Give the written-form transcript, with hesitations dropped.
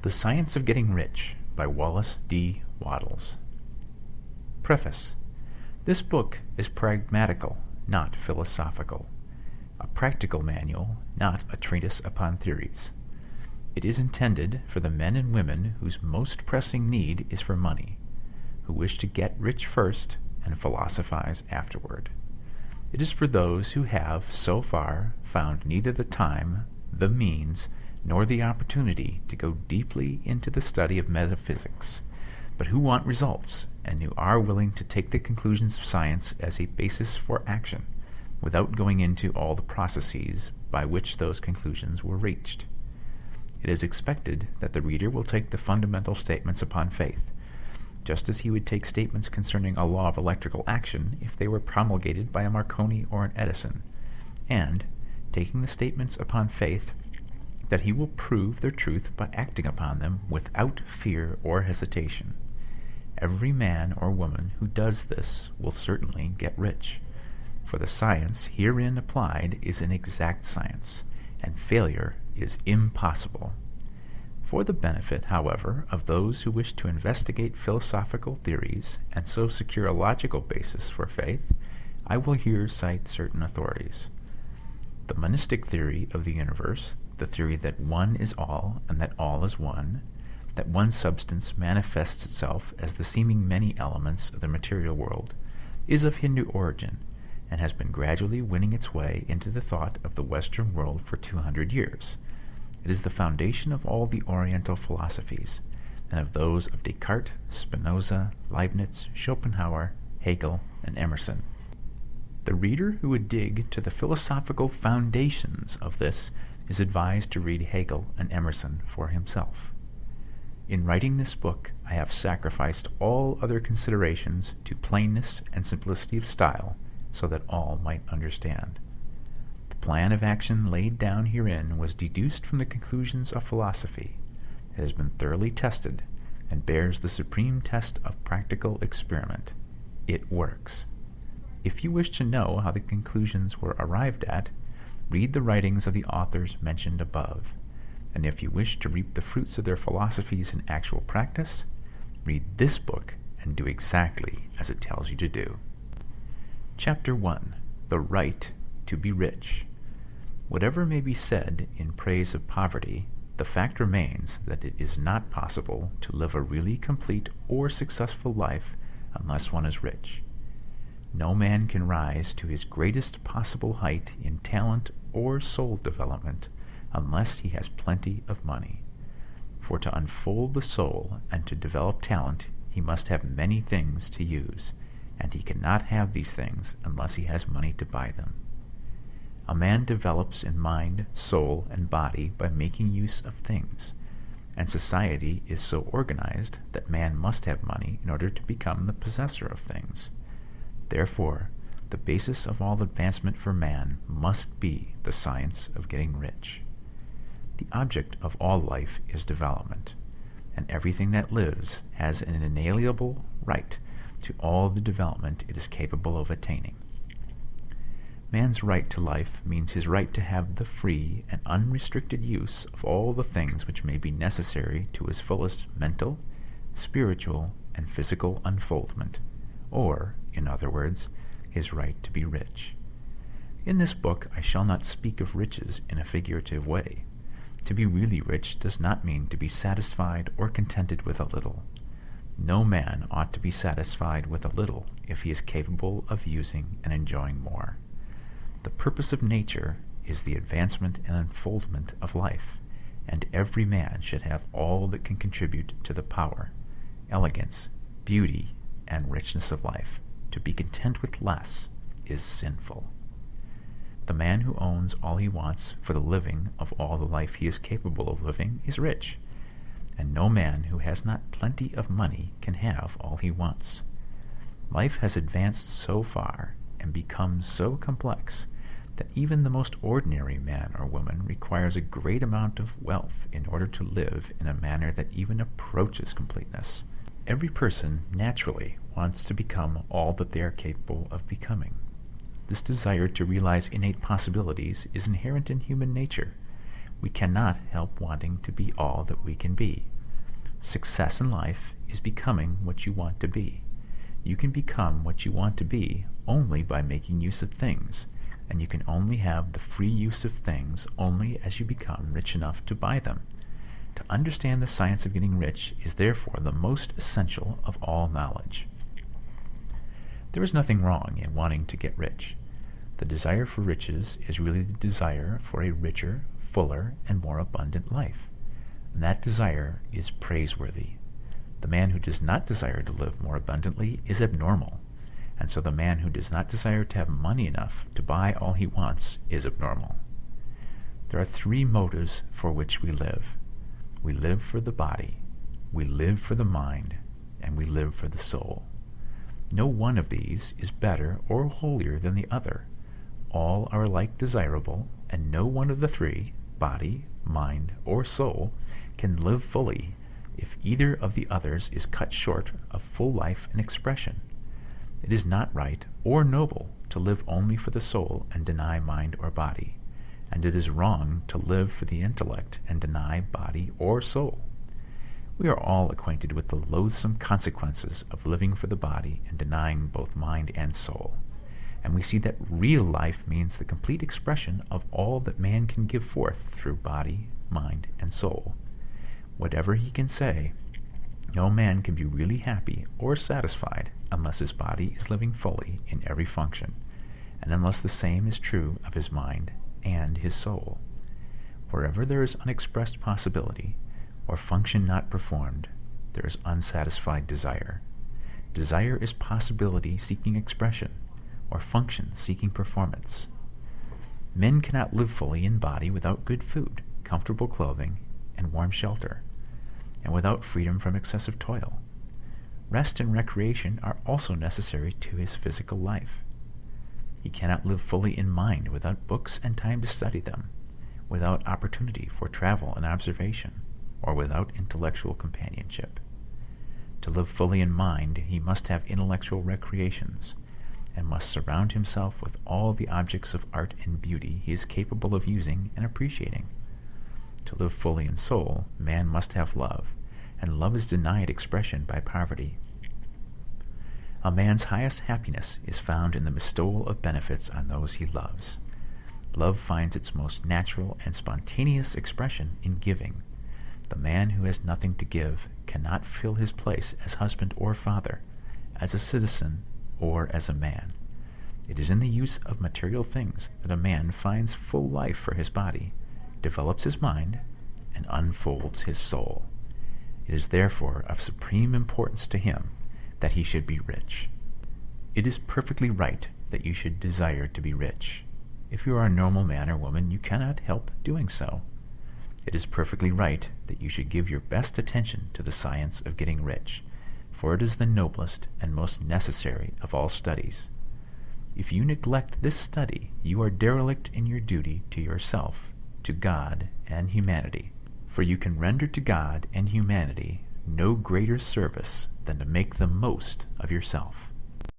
The Science of Getting Rich by Wallace D. Wattles. Preface. This book is pragmatical, not philosophical. A practical manual, not a treatise upon theories. It is intended for the men and women whose most pressing need is for money, who wish to get rich first and philosophize afterward. It is for those who have, so far, found neither the time, the means, nor the opportunity to go deeply into the study of metaphysics, but who want results and who are willing to take the conclusions of science as a basis for action, without going into all the processes by which those conclusions were reached. It is expected that the reader will take the fundamental statements upon faith, just as he would take statements concerning a law of electrical action if they were promulgated by a Marconi or an Edison, and, taking the statements upon faith, that he will prove their truth by acting upon them without fear or hesitation. Every man or woman who does this will certainly get rich, for the science herein applied is an exact science, and failure is impossible. For the benefit, however, of those who wish to investigate philosophical theories and so secure a logical basis for faith, I will here cite certain authorities. The monistic theory of the universe, the theory that one is all and that all is one, that one substance manifests itself as the seeming many elements of the material world, is of Hindu origin and has been gradually winning its way into the thought of the Western world for 200 years. It is the foundation of all the Oriental philosophies, and of those of Descartes, Spinoza, Leibniz, Schopenhauer, Hegel, and Emerson. The reader who would dig to the philosophical foundations of this is advised to read Hegel and Emerson for himself. In writing this book, I have sacrificed all other considerations to plainness and simplicity of style, so that all might understand. The plan of action laid down herein was deduced from the conclusions of philosophy. It has been thoroughly tested, and bears the supreme test of practical experiment. It works. If you wish to know how the conclusions were arrived at, read the writings of the authors mentioned above, and if you wish to reap the fruits of their philosophies in actual practice, read this book and do exactly as it tells you to do. Chapter 1. The Right to be Rich. Whatever may be said in praise of poverty, the fact remains that it is not possible to live a really complete or successful life unless one is rich. No man can rise to his greatest possible height in talent or soul development unless he has plenty of money. For to unfold the soul and to develop talent, he must have many things to use, and he cannot have these things unless he has money to buy them. A man develops in mind, soul, and body by making use of things, and society is so organized that man must have money in order to become the possessor of things. Therefore, the basis of all advancement for man must be the science of getting rich. The object of all life is development, and everything that lives has an inalienable right to all the development it is capable of attaining. Man's right to life means his right to have the free and unrestricted use of all the things which may be necessary to his fullest mental, spiritual, and physical unfoldment, or, in other words, his right to be rich. In this book I shall not speak of riches in a figurative way. To be really rich does not mean to be satisfied or contented with a little. No man ought to be satisfied with a little if he is capable of using and enjoying more. The purpose of nature is the advancement and unfoldment of life, and every man should have all that can contribute to the power, elegance, beauty, and richness of life. To be content with less is sinful. The man who owns all he wants for the living of all the life he is capable of living is rich, and no man who has not plenty of money can have all he wants. Life has advanced so far and become so complex that even the most ordinary man or woman requires a great amount of wealth in order to live in a manner that even approaches completeness. Every person naturally wants to become all that they are capable of becoming. This desire to realize innate possibilities is inherent in human nature, we cannot help wanting to be all that we can be. Success in life is becoming what you want to be. You can become what you want to be only by making use of things, and you can only have the free use of things only as you become rich enough to buy them. To understand the science of getting rich is therefore the most essential of all knowledge. There is nothing wrong in wanting to get rich. The desire for riches is really the desire for a richer, fuller, and more abundant life. And that desire is praiseworthy. The man who does not desire to live more abundantly is abnormal, and so the man who does not desire to have money enough to buy all he wants is abnormal. There are three motives for which we live. We live for the body, we live for the mind, and we live for the soul. No one of these is better or holier than the other. All are alike desirable, and no one of the three, body, mind, or soul, can live fully if either of the others is cut short of full life and expression. It is not right or noble to live only for the soul and deny mind or body, and it is wrong to live for the intellect and deny body or soul. We are all acquainted with the loathsome consequences of living for the body and denying both mind and soul, and we see that real life means the complete expression of all that man can give forth through body, mind, and soul. Whatever he can say, no man can be really happy or satisfied unless his body is living fully in every function, and unless the same is true of his mind and his soul. Wherever there is unexpressed possibility, or function not performed, there is unsatisfied desire. Desire is possibility seeking expression, or function seeking performance. Men cannot live fully in body without good food, comfortable clothing, and warm shelter, and without freedom from excessive toil. Rest and recreation are also necessary to his physical life. He cannot live fully in mind without books and time to study them, without opportunity for travel and observation, or without intellectual companionship. To live fully in mind, he must have intellectual recreations, and must surround himself with all the objects of art and beauty he is capable of using and appreciating. To live fully in soul, man must have love, and love is denied expression by poverty. A man's highest happiness is found in the bestowal of benefits on those he loves. Love finds its most natural and spontaneous expression in giving. The man who has nothing to give cannot fill his place as husband or father, as a citizen, or as a man. It is in the use of material things that a man finds full life for his body, develops his mind, and unfolds his soul. It is therefore of supreme importance to him that he should be rich. It is perfectly right that you should desire to be rich. If you are a normal man or woman, you cannot help doing so. It is perfectly right that you should give your best attention to the science of getting rich, for it is the noblest and most necessary of all studies. If you neglect this study, you are derelict in your duty to yourself, to God, and humanity, for you can render to God and humanity no greater service than to make the most of yourself.